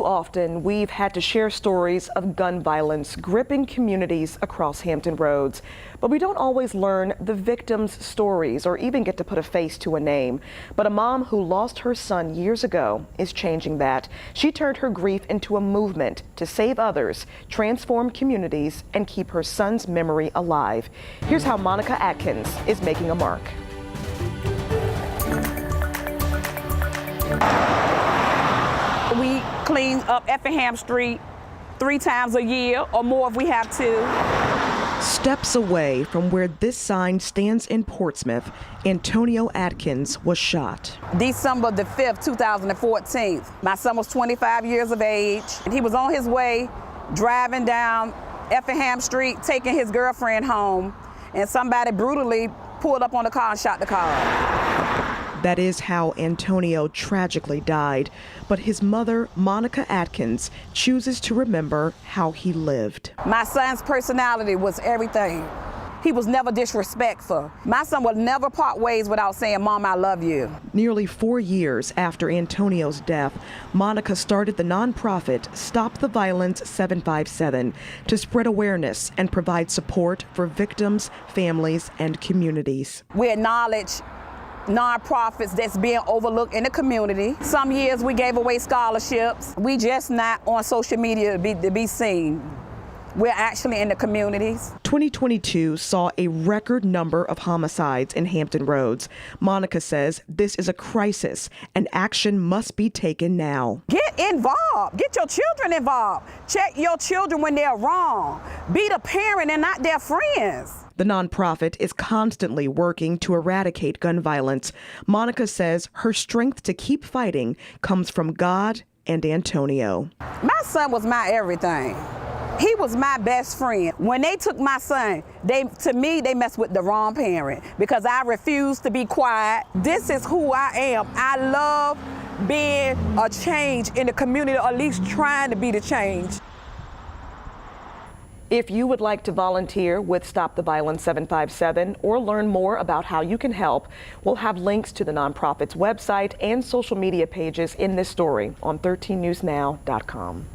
Often we've had to share stories of gun violence gripping communities across Hampton Roads, but we don't always learn the victims' stories or even get to put a face to a name. But a mom who lost her son years ago is changing that. She turned her grief into a movement to save others, transform communities, and keep her son's memory alive. Here's how Monica Atkins is making a mark. We clean up Effingham Street 3 times a year or more if we have to. Steps away from where this sign stands in Portsmouth, Antonio Atkins was shot. December the 5th, 2014. My son was 25 years of age, and he was on his way driving down Effingham Street, taking his girlfriend home, and somebody brutally pulled up on the car and shot the car. That is how Antonio tragically died, but his mother, Monica Atkins, chooses to remember how he lived. My son's personality was everything. He was never disrespectful. My son would never part ways without saying, "Mom, I love you." Nearly 4 years after Antonio's death, Monica started the nonprofit Stop the Violence 757 to spread awareness and provide support for victims, families, and communities. We acknowledge nonprofits that's being overlooked in the community. Some years we gave away scholarships. We just not on social media to be seen. We're actually in the communities. 2022 saw a record number of homicides in Hampton Roads. Monica says this is a crisis and action must be taken now. Get involved. Get your children involved. Check your children when they're wrong. Be the parent and not their friends. The nonprofit is constantly working to eradicate gun violence. Monica says her strength to keep fighting comes from God and Antonio. My son was my everything. He was my best friend. When they took my son, to me, they messed with the wrong parent because I refused to be quiet. This is who I am. I love being a change in the community, or at least trying to be the change. If you would like to volunteer with Stop the Violence 757 or learn more about how you can help, we'll have links to the nonprofit's website and social media pages in this story on 13newsnow.com.